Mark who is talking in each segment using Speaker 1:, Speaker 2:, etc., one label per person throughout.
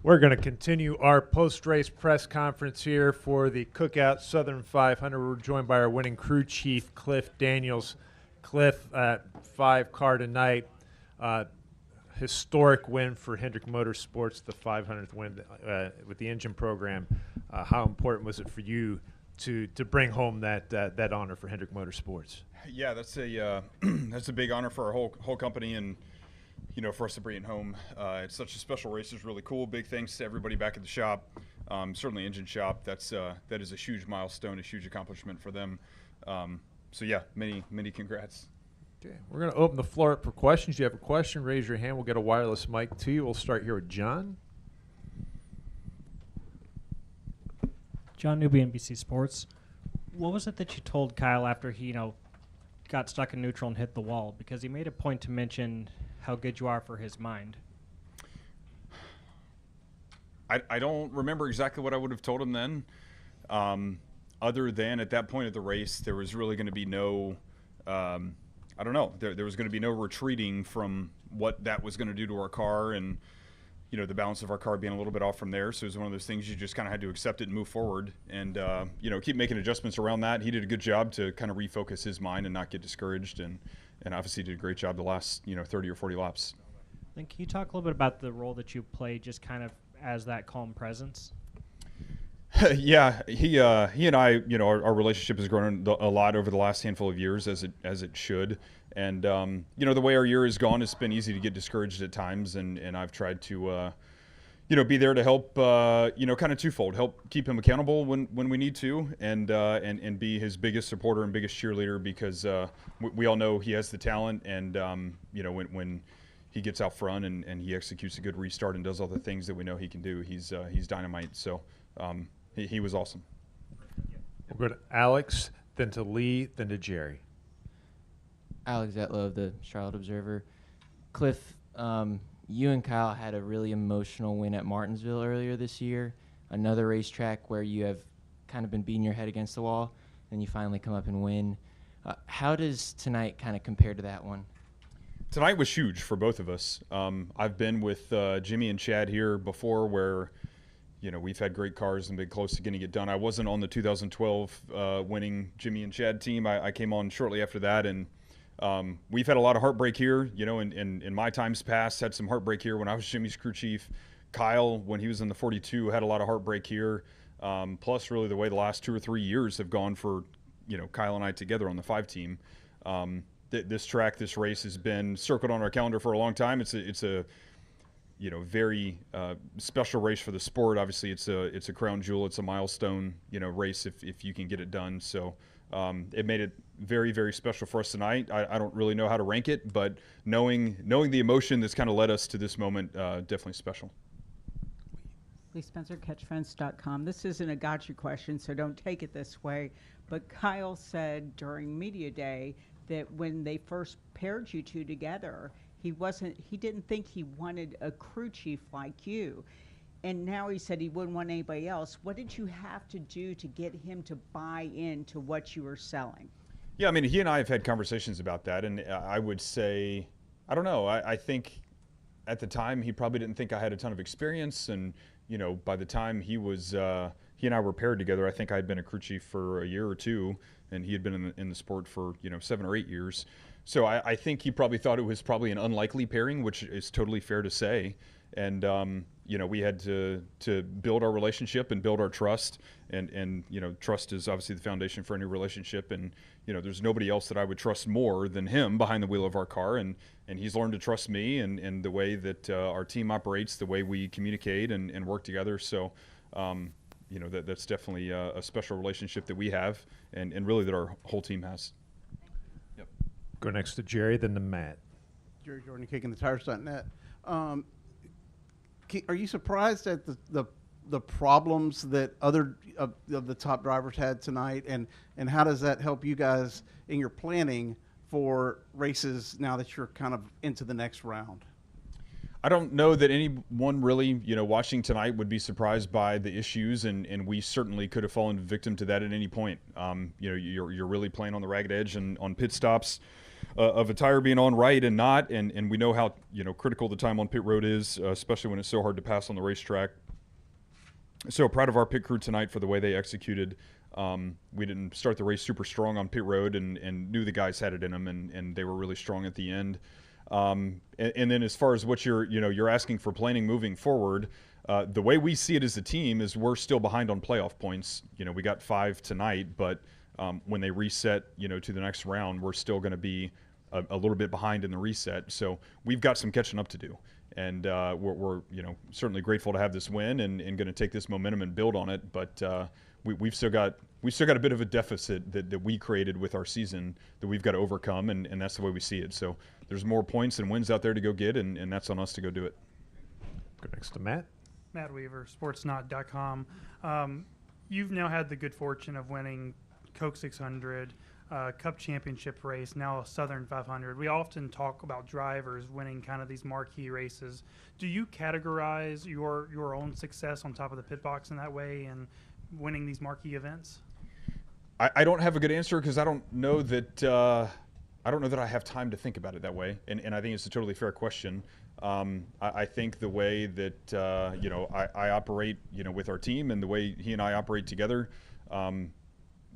Speaker 1: We're going to continue our post-race press conference here for the Cookout Southern 500. We're joined by our winning crew chief, Cliff Daniels. Cliff, 5-car tonight. Historic win for Hendrick Motorsports, the 500th win with the engine program. How important was it for you to bring home that honor for Hendrick Motorsports?
Speaker 2: Yeah, that's a that's a big honor for our whole company, and for us to bring it home. It's such a special race. It's really cool. Big thanks to everybody back at the shop, certainly engine shop. That is a huge milestone, a huge accomplishment for them. So yeah, many congrats.
Speaker 1: Okay, we're going to open the floor up for questions. If you have a question, raise your hand. We'll get a wireless mic to you. We'll start here with John.
Speaker 3: John Newby, NBC Sports. What was it that you told Kyle after he, got stuck in neutral and hit the wall? Because he made a point to mention how good you are for his mind.
Speaker 2: I don't remember exactly what I would have told him then, other than at that point of the race, there was really going to be no, I don't know, there was going to be no retreating from what that was going to do to our car, and the balance of our car being a little bit off from there. So it was one of those things you just kind of had to accept it and move forward and, keep making adjustments around that. He did a good job to kind of refocus his mind and not get discouraged, and obviously did a great job the last, 30 or 40 laps.
Speaker 3: Then can you talk a little bit about the role that you play just kind of as that calm presence?
Speaker 2: Yeah, he and I, our relationship has grown a lot over the last handful of years, as it should. And the way our year has gone, it's been easy to get discouraged at times, and I've tried to be there to help, kind of twofold: help keep him accountable when we need to, and be his biggest supporter and biggest cheerleader, because we all know he has the talent, and when he gets out front and he executes a good restart and does all the things that we know he can do, he's dynamite. So he was awesome.
Speaker 1: We'll go to Alex, then to Lee, then to Jerry.
Speaker 4: Alex Etlow of the Charlotte Observer. Cliff, you and Kyle had a really emotional win at Martinsville earlier this year, another racetrack where you have kind of been beating your head against the wall, and you finally come up and win. How does tonight kind of compare to that one?
Speaker 2: Tonight was huge for both of us. I've been with Jimmy and Chad here before, where we've had great cars and been close to getting it done. I wasn't on the 2012 winning Jimmy and Chad team. I came on shortly after that, and we've had a lot of heartbreak here. In my times past, had some heartbreak here when I was Jimmy's crew chief. Kyle, when he was in the 42, had a lot of heartbreak here. Plus, really, the way the last 2 or 3 years have gone for Kyle and I together on the 5 team. This track, this race has been circled on our calendar for a long time. It's a very special race for the sport. Obviously, it's a crown jewel. It's a milestone, race if you can get it done. So it made it very, very special for us tonight. I don't really know how to rank it, but knowing the emotion that's kind of led us to this moment, definitely special.
Speaker 5: Lee Spencer, catchfence.com. This isn't a gotcha question, so don't take it this way. But Kyle said during media day that when they first paired you two together, he didn't think he wanted a crew chief like you. And now he said he wouldn't want anybody else. What did you have to do to get him to buy into what you were selling?
Speaker 2: Yeah, I mean, he and I have had conversations about that, and I would say, I don't know, I think at the time he probably didn't think I had a ton of experience, and by the time he and I were paired together, I think I had been a crew chief for a year or two, and he had been in the sport for 7 or 8 years. So I think he probably thought it was probably an unlikely pairing, which is totally fair to say. And we had to build our relationship and build our trust, and trust is obviously the foundation for any relationship. And there's nobody else that I would trust more than him behind the wheel of our car, and he's learned to trust me and the way that our team operates, the way we communicate and work together. So that's definitely a special relationship that we have, and really that our whole team has. Yep.
Speaker 1: Go next to Jerry, then to Matt.
Speaker 6: Jerry Jordan, kicking the tires.net. Are you surprised at the problems that other of the top drivers had tonight, and how does that help you guys in your planning for races now that you're kind of into the next round?
Speaker 2: I don't know that anyone really, watching tonight would be surprised by the issues, and we certainly could have fallen victim to that at any point. You're really playing on the ragged edge and on pit stops. of a tire being on right and not, and we know how critical the time on pit road is, especially when it's so hard to pass on the racetrack. So proud of our pit crew tonight for the way they executed. We didn't start the race super strong on pit road and knew the guys had it in them, and they were really strong at the end. And then as far as what you're asking for planning moving forward, the way we see it as a team is we're still behind on playoff points. We got 5 tonight, but when they reset, to the next round, we're still going to be a little bit behind in the reset. So we've got some catching up to do. And we're certainly grateful to have this win and going to take this momentum and build on it. But we've still got a bit of a deficit that we created with our season that we've got to overcome, and that's the way we see it. So there's more points and wins out there to go get, and that's on us to go do it.
Speaker 1: Go next to Matt.
Speaker 7: Matt Weaver, sportsnot.com. You've now had the good fortune of winning Coke 600, Cup Championship race, now a Southern 500. We often talk about drivers winning kind of these marquee races. Do you categorize your own success on top of the pit box in that way and winning these marquee events?
Speaker 2: I don't have a good answer because I don't know that I have time to think about it that way, and I think it's a totally fair question. I think the way that I operate, with our team and the way he and I operate together,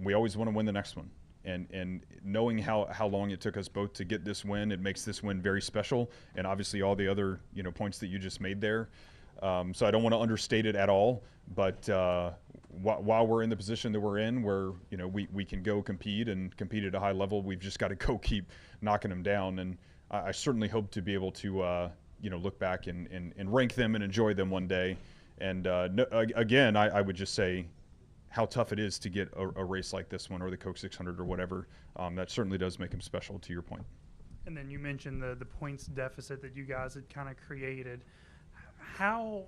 Speaker 2: we always want to win the next one. And knowing how long it took us both to get this win, it makes this win very special. And obviously all the other points that you just made there. So I don't want to understate it at all. But while we're in the position that we're in, where we can go compete at a high level, we've just got to go keep knocking them down. And I certainly hope to be able to look back and rank them and enjoy them one day. And again, I would just say how tough it is to get a race like this one or the Coke 600 or whatever. That certainly does make them special, to your point.
Speaker 7: And then you mentioned the points deficit that you guys had kind of created. How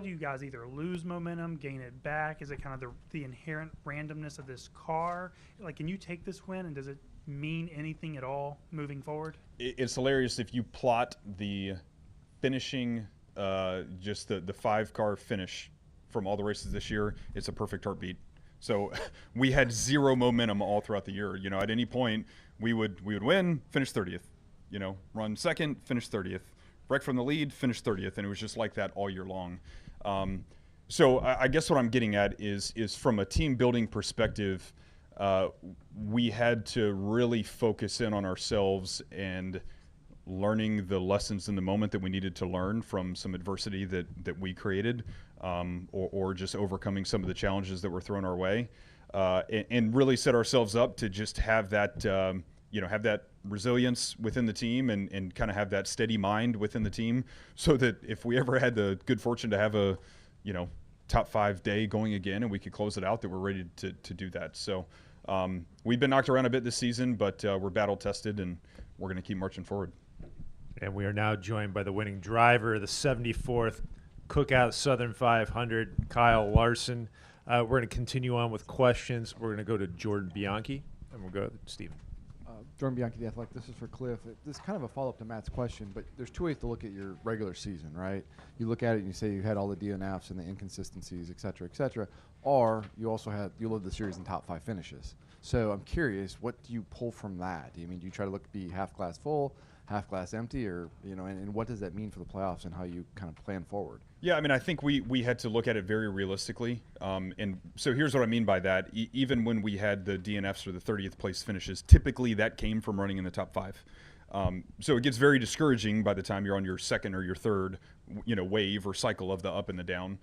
Speaker 7: do you guys either lose momentum, gain it back? Is it kind of the inherent randomness of this car? Like, can you take this win, and does it mean anything at all moving forward?
Speaker 2: It's hilarious if you plot the finishing, just the 5-car finish from all the races this year. It's a perfect heartbeat. So we had zero momentum all throughout the year. At any point we would win, finish 30th, run second, finish 30th, wreck from the lead, finish 30th. And it was just like that all year long. So I guess what I'm getting at is from a team building perspective, we had to really focus in on ourselves and learning the lessons in the moment that we needed to learn from some adversity that we created, or just overcoming some of the challenges that were thrown our way, and really set ourselves up to just have that, have that resilience within the team and kind of have that steady mind within the team, so that if we ever had the good fortune to have a, top 5 day going again and we could close it out, that we're ready to do that. So we've been knocked around a bit this season, but we're battle tested and we're going to keep marching forward.
Speaker 1: And we are now joined by the winning driver, the 74th Cookout Southern 500, Kyle Larson. We're going to continue on with questions. We're going to go to Jordan Bianchi, and we'll go to Stephen.
Speaker 8: Jordan Bianchi, The Athletic. This is for Cliff. This is kind of a follow-up to Matt's question, but there's 2 ways to look at your regular season, right? You look at it and you say you had all the DNFs and the inconsistencies, et cetera, or you led the series in top 5 finishes. So I'm curious, what do you pull from that? Do you try to be half glass full, half glass empty, or and what does that mean for the playoffs and how you kind of plan forward?
Speaker 2: Yeah, I think we had to look at it very realistically, and so here's what I mean by that. Even when we had the DNFs or the 30th place finishes, typically that came from running in the top 5. So it gets very discouraging by the time you're on your second or your third, wave or cycle of the up and the down.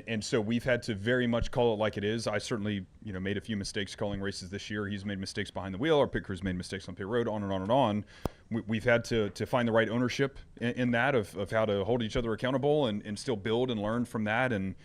Speaker 2: And so we've had to very much call it like it is. I certainly, made a few mistakes calling races this year. He's made mistakes behind the wheel. Our pit crew's made mistakes on pit road, on and on and on. We've had to find the right ownership in that of how to hold each other accountable and still build and learn from that, and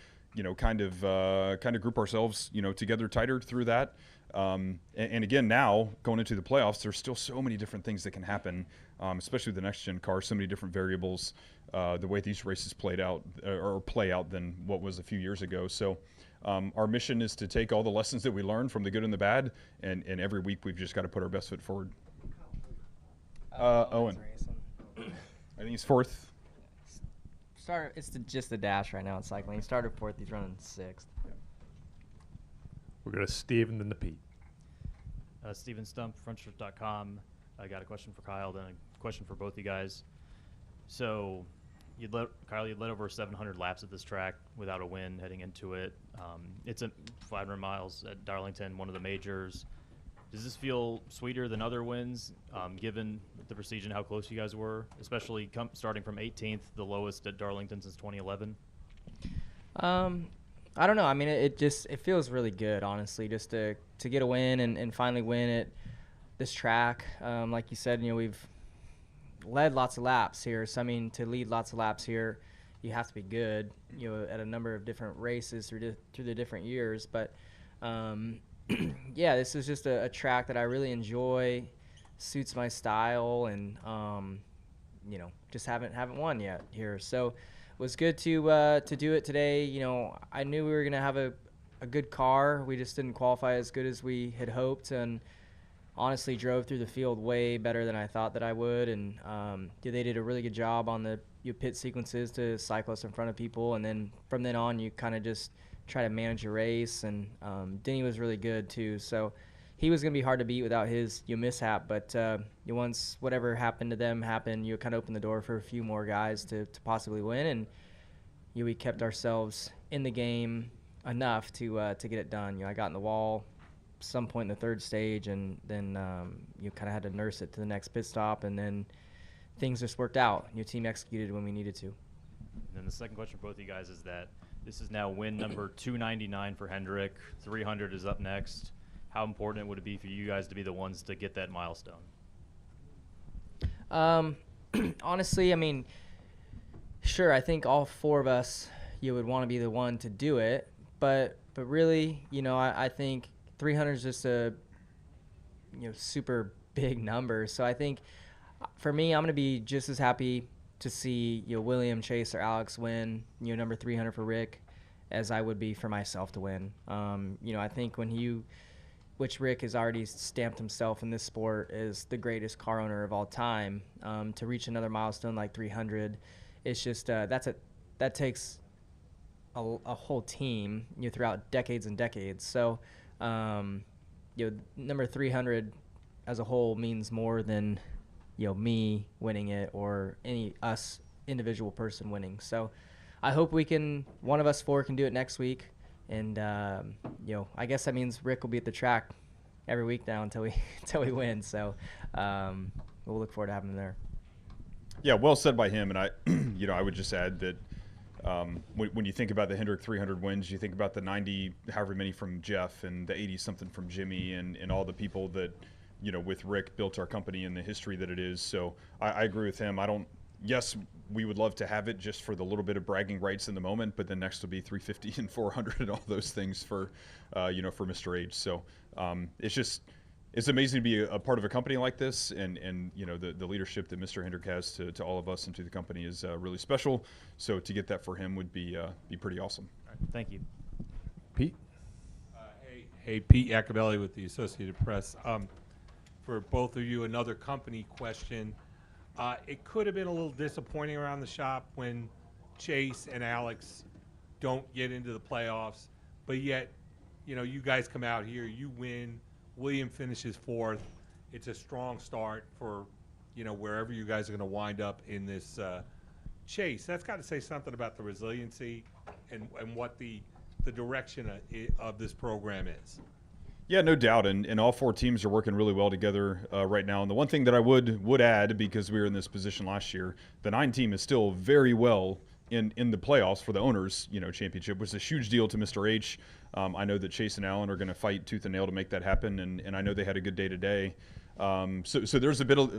Speaker 2: kind of group ourselves together tighter through that. And again, now going into the playoffs, there's still so many different things that can happen, especially with the next gen car. So many different variables. The way these races play out than what was a few years ago. So our mission is to take all the lessons that we learned from the good and the bad, and every week we've just got to put our best foot forward. Owen. I think he's 4th.
Speaker 9: It's just the dash right now in cycling. He started 4th, he's running 6th.
Speaker 1: We'll go to Steve and then to Pete.
Speaker 3: Steven Stump, frontstrip.com.
Speaker 10: I got a question for Kyle, then a question for both you guys. So, Kyle, you'd led over 700 laps at this track without a win heading into it. It's a 500 miles at Darlington, one of the majors. Does this feel sweeter than other wins, given the prestige and how close you guys were, especially starting from 18th, the lowest at Darlington since 2011?
Speaker 9: I don't know. I mean, it feels really good, honestly, just to get a win and finally win at this track. Like you said, we've led lots of laps here. So, I mean, to lead lots of laps here, you have to be good, at a number of different races through the different years. But, yeah, this is just a track that I really enjoy, suits my style, and, just haven't won yet here. So, was good to do it today. I knew we were going to have a good car. We just didn't qualify as good as we had hoped, and honestly drove through the field way better than I thought that I would. And they did a really good job on the pit sequences to cycle us in front of people, and then from then on you kind of just try to manage your race. And Denny was really good too, so he was going to be hard to beat without his mishap, but once whatever happened to them happened, you kind of opened the door for a few more guys to possibly win, and we kept ourselves in the game enough to get it done. I got in the wall some point in the third stage, and then you kind of had to nurse it to the next pit stop, and then things just worked out. Your team executed when we needed to.
Speaker 10: And then the second question for both of you guys is that this is now win number 299 for Hendrick. 300 is up next. How important would it be for you guys to be the ones to get that milestone?
Speaker 9: Honestly, I mean, sure, I think all four of us would want to be the one to do it, but really, I think 300 is just a super big number. So I think for me, I'm going to be just as happy to see William, Chase, or Alex win number 300 for Rick as I would be for myself to win. I think which Rick has already stamped himself in this sport as the greatest car owner of all time, to reach another milestone like 300, it's just that takes a whole team throughout decades and decades. So number 300 as a whole means more than me winning it or any us individual person winning. So I hope one of us four can do it next week. And, I guess that means Rick will be at the track every week now until we win. So we'll look forward to having him there.
Speaker 2: Yeah, well said by him. And I, I would just add that when you think about the Hendrick 300 wins, you think about the 90, however many from Jeff, and the 80-something from Jimmy, and all the people that, with Rick built our company and the history that it is. So I agree with him. Yes, we would love to have it just for the little bit of bragging rights in the moment, but then next will be 350 and 400 and all those things for Mr. H. So it's amazing to be a part of a company like this, and the leadership that Mr. Hendrick has to all of us and to the company is really special. So to get that for him would be pretty awesome.
Speaker 10: All right, thank you.
Speaker 1: Pete?
Speaker 11: Hey, Pete Iacobelli with the Associated Press. For both of you, another company question. It could have been a little disappointing around the shop when Chase and Alex don't get into the playoffs, but yet, you guys come out here, you win, William finishes fourth. It's a strong start for, wherever you guys are going to wind up in this chase. That's got to say something about the resiliency and what the direction of this program is.
Speaker 2: Yeah, no doubt, and all four teams are working really well together right now. And the one thing that I would add, because we were in this position last year, the 9 team is still very well in the playoffs for the owners, championship, which is a huge deal to Mr. H. I know that Chase and Allen are going to fight tooth and nail to make that happen, and I know they had a good day today. So there's a bit of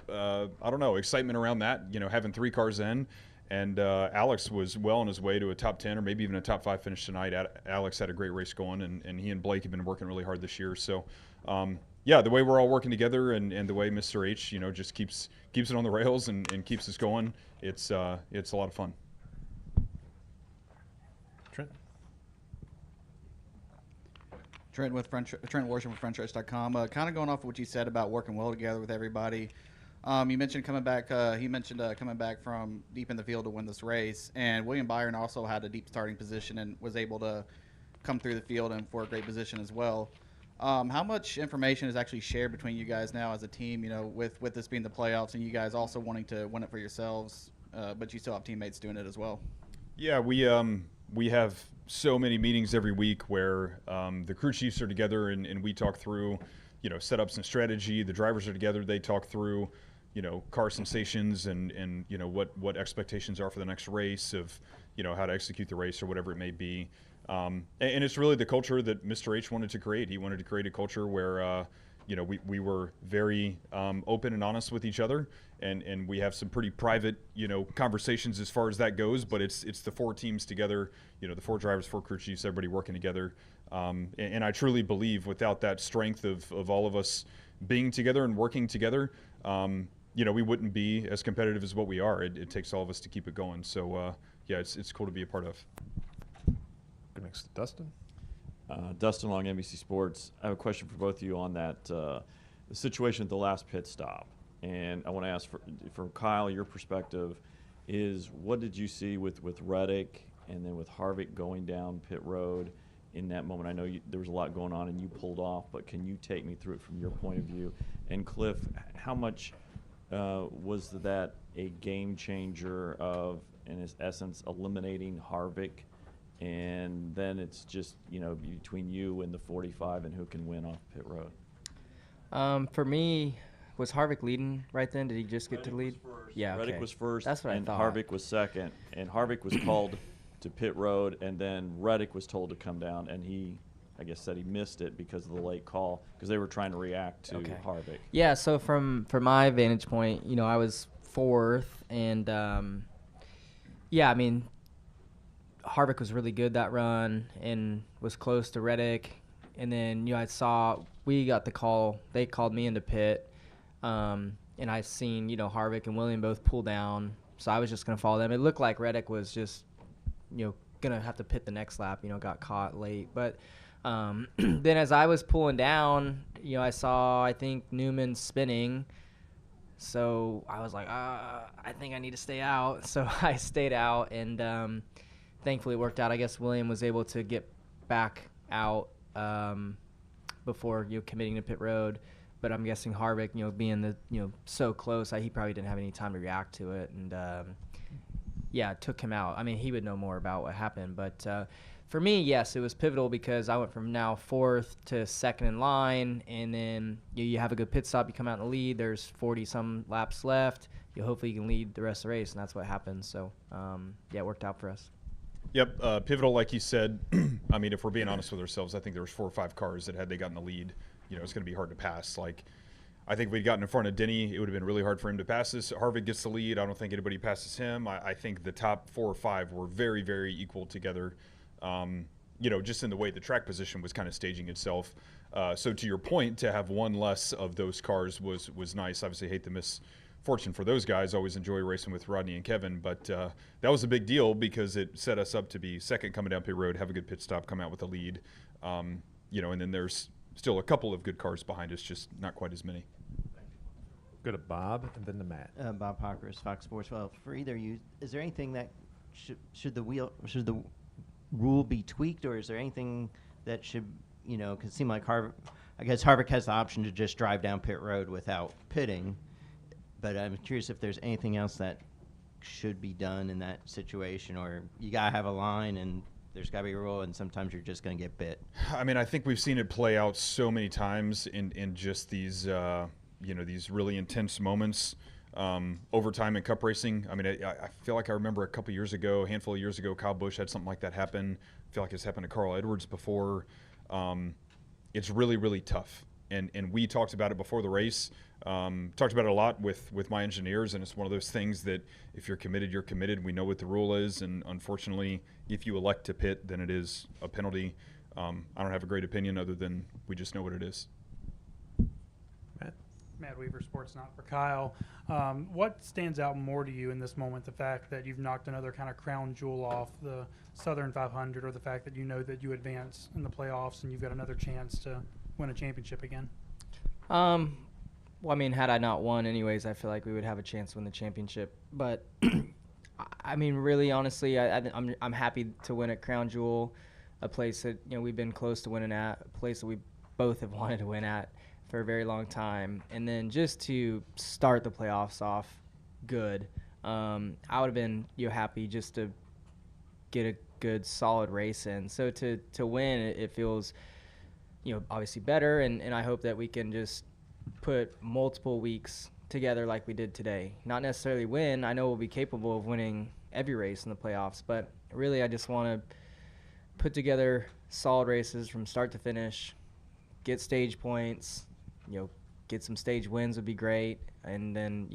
Speaker 2: I don't know, excitement around that, having 3 cars in. And Alex was well on his way to a top 10 or maybe even a top 5 finish tonight. Alex had a great race going, and he and Blake have been working really hard this year. So, the way we're all working together and the way Mr. H, just keeps it on the rails and keeps us going, it's a lot of fun.
Speaker 12: Trent Larson with FrenchRace.com. Kind of going off of what you said about working well together with everybody. You mentioned coming back. He mentioned coming back from deep in the field to win this race, and William Byron also had a deep starting position and was able to come through the field and for a great position as well. How much information is actually shared between you guys now as a team? You know, with this being the playoffs and you guys also wanting to win it for yourselves, but you still have teammates doing it as well.
Speaker 2: Yeah, we have so many meetings every week where the crew chiefs are together and we talk through, you know, setups and strategy. The drivers are together. They talk through, you know, car sensations and you know what expectations are for the next race, of, you know, how to execute the race or whatever it may be. And it's really the culture that Mr. H wanted to create. He wanted to create a culture where you know, we were very open and honest with each other, and we have some pretty private, you know, conversations as far as that goes. But it's the 4 teams together, you know, the 4 drivers, 4 crew chiefs, everybody working together. And I truly believe without that strength of all of us being together and working together, you know, we wouldn't be as competitive as what we are. It takes all of us to keep it going. So yeah, it's cool to be a part of.
Speaker 1: Go next to Dustin.
Speaker 13: Dustin Long, NBC Sports. I have a question for both of you on that the situation at the last pit stop. And I want to ask, from Kyle, your perspective is, what did you see with Reddick and then with Harvick going down pit road in that moment? I know there was a lot going on and you pulled off, but can you take me through it from your point of view? And Cliff, how much was that a game changer of, in its essence, eliminating Harvick? And then it's just, you know, between you and the 45 and who can win off pit road.
Speaker 9: For me, was Harvick leading right then? Did he just get to lead? Yeah, okay.
Speaker 13: Reddick was first.
Speaker 9: That's what I thought.
Speaker 13: Harvick was second. And Harvick was called to pit road, and then Reddick was told to come down, and he, I guess, said he missed it because of the late call, because they were trying to react to Harvick.
Speaker 9: Yeah, so from my vantage point, you know, I was 4th, and yeah, I mean, Harvick was really good that run and was close to Reddick. And then, you know, we got the call. They called me into pit. And I seen, you know, Harvick and William both pull down. So I was just going to follow them. It looked like Reddick was just, you know, going to have to pit the next lap, you know, got caught late. But then as I was pulling down, you know, I saw, I think, Newman spinning. So I was like, I think I need to stay out. So I stayed out, and thankfully it worked out. I guess William was able to get back out before, you know, committing to pit road. But I'm guessing Harvick, you know, being so close, he probably didn't have any time to react to it, and yeah, it took him out. I mean, he would know more about what happened, but for me, yes, it was pivotal because I went from now 4th to 2nd in line, and then you have a good pit stop, you come out in the lead. There's 40-some laps left. Hopefully you can lead the rest of the race, and that's what happened. So yeah, it worked out for us.
Speaker 2: Yep, pivotal, like you said. I mean, if we're being honest with ourselves, I think there was 4 or 5 cars that had they gotten the lead, you know, it's going to be hard to pass. Like, I think if we'd gotten in front of Denny, it would have been really hard for him to pass us. Harvick gets the lead. I don't think anybody passes him. I think the top 4 or 5 were very, very equal together, you know, just in the way the track position was kind of staging itself. So to your point, to have one less of those cars was nice. Obviously, hate to miss fortune for those guys. Always enjoy racing with Rodney and Kevin, but that was a big deal because it set us up to be second coming down pit road, have a good pit stop, come out with a lead, you know, and then there's still a couple of good cars behind us, just not quite as many.
Speaker 1: Go to Bob and then to Matt.
Speaker 14: Bob Pockers, Fox Sports. Well, for either of you, is there anything that should the rule be tweaked, or is there anything that should, you know, because it seemed like I guess Harvick has the option to just drive down pit road without pitting. But I'm curious if there's anything else that should be done in that situation, or you got to have a line and there's got to be a rule, and sometimes you're just going to get bit.
Speaker 2: I mean, I think we've seen it play out so many times in just these, you know, these really intense moments over time in cup racing. I mean, I feel like I remember a handful of years ago, Kyle Busch had something like that happen. I feel like it's happened to Carl Edwards before. It's really, really tough. And we talked about it before the race. Talked about it a lot with my engineers, and it's one of those things that if you're committed, you're committed. We know what the rule is, and unfortunately, if you elect to pit, then it is a penalty. I don't have a great opinion other than we just know what it is.
Speaker 7: Matt Weaver, Sports Not for Kyle. What stands out more to you in this moment, the fact that you've knocked another kind of crown jewel off the Southern 500, or the fact that you know that you advance in the playoffs and you've got another chance to win a championship again?
Speaker 9: Well, I mean, had I not won anyways, I feel like we would have a chance to win the championship. But, I mean, really, honestly, I'm happy to win at Crown Jewel, a place that, you know, we've been close to winning at, a place that we both have wanted to win at for a very long time. And then just to start the playoffs off good, I would have been happy just to get a good solid race in. So to win, it feels obviously better, and I hope that we can just put multiple weeks together like we did today. Not necessarily win. I know we'll be capable of winning every race in the playoffs, but really I just want to put together solid races from start to finish, get stage points, get some stage wins would be great, and then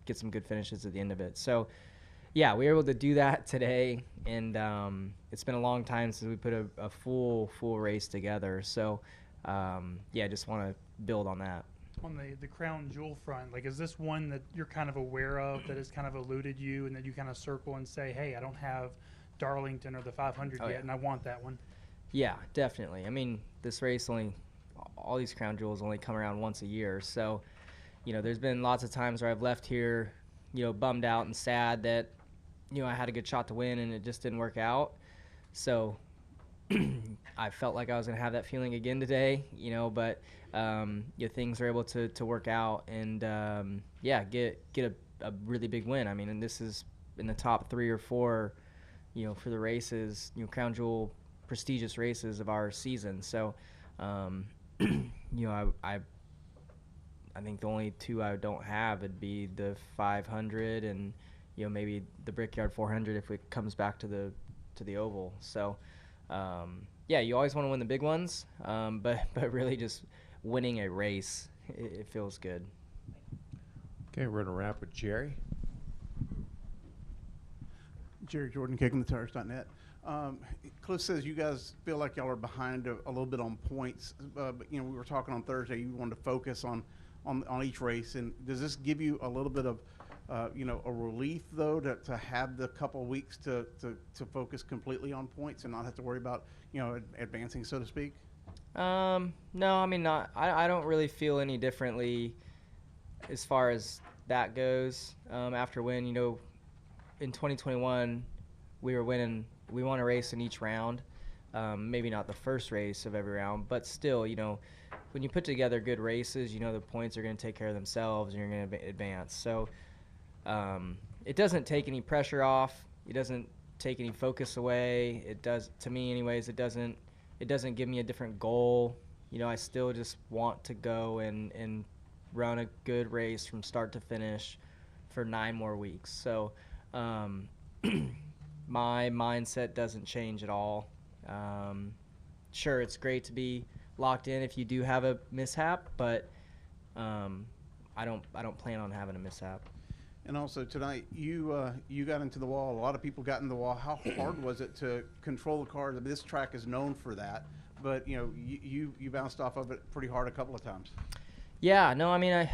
Speaker 9: get some good finishes at the end of it. So yeah, we were able to do that today, and it's been a long time since we put a full race together. So yeah, just want to build on that.
Speaker 7: On the crown jewel front, like, is this one that you're kind of aware of that has kind of eluded you, and that you kind of circle and say, hey, I don't have Darlington or the 500 yet, and I want that one?
Speaker 9: Yeah, definitely. I mean, this race all these crown jewels only come around once a year. So, there's been lots of times where I've left here, bummed out and sad that, I had a good shot to win and it just didn't work out. So I felt like I was going to have that feeling again today, but things are able to work out and, get a really big win. I mean, and this is in the top 3 or 4, for the races, crown jewel prestigious races of our season. So, I think the only 2 I don't have would be the 500 and, maybe the Brickyard 400 if it comes back to the oval. So, yeah, you always want to win the big ones, but really just winning a race, it feels good.
Speaker 1: Okay, we're going to wrap with Jerry.
Speaker 6: Jerry Jordan, KickingTheTires.net. Cliff says you guys feel like y'all are behind a little bit on points, but we were talking on Thursday. You wanted to focus on each race, and does this give you a little bit of a relief though to have the couple of weeks to focus completely on points and not have to worry about advancing, so to speak?
Speaker 9: No, I mean not. I don't really feel any differently as far as that goes. After win, in 2021 we were winning. We won a race in each round. Maybe not the first race of every round, but still, when you put together good races, the points are going to take care of themselves and you're going to advance. So it doesn't take any pressure off. It doesn't take any focus away. It does, to me anyways, it doesn't give me a different goal. I still just want to go and run a good race from start to finish for 9 more weeks. So my mindset doesn't change at all. Sure, it's great to be locked in if you do have a mishap, but I don't plan on having a mishap.
Speaker 6: And also tonight, you got into the wall. A lot of people got in the wall. How hard was it to control the car? This track is known for that, but you bounced off of it pretty hard a couple of times.
Speaker 9: Yeah, no, I mean,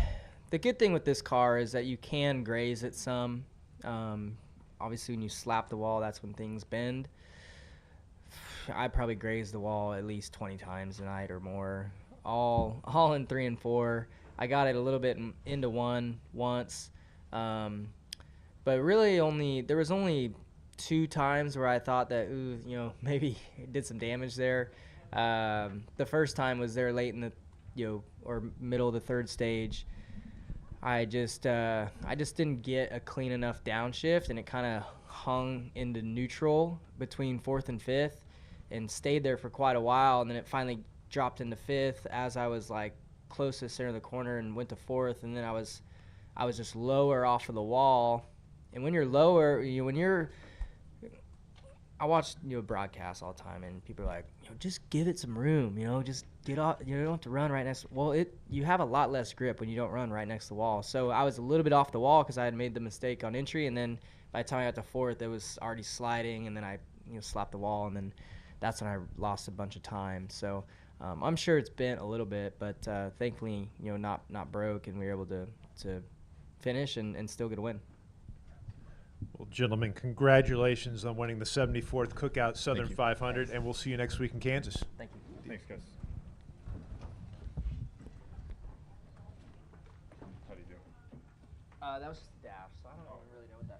Speaker 9: the good thing with this car is that you can graze it some. Obviously, when you slap the wall, that's when things bend. I probably grazed the wall at least 20 times tonight or more, all in 3 and 4. I got it a little bit into 1 once, but really there was only 2 times where I thought that maybe it did some damage there. The first time was there late in the or middle of the 3rd stage. I just didn't get a clean enough downshift, and it kind of hung into neutral between 4th and 5th and stayed there for quite a while, and then it finally dropped into 5th as I was like closest center of the corner and went to 4th, and then I was just lower off of the wall. And when you're lower, I watch broadcasts all the time, and people are like, just give it some room, just get off. You don't have to run right next. Well, you have a lot less grip when you don't run right next to the wall. So I was a little bit off the wall because I had made the mistake on entry, and then by the time I got to 4th, it was already sliding, and then I slapped the wall, and then that's when I lost a bunch of time. So I'm sure it's bent a little bit, but thankfully not broke, and we were able to finish and still get a win.
Speaker 1: Well, gentlemen, congratulations on winning the 74th Cookout Southern 500, and we'll see you next week in Kansas.
Speaker 9: Thank you.
Speaker 2: Thanks, guys. How do you do?
Speaker 9: That was just the dash, so I don't really know what that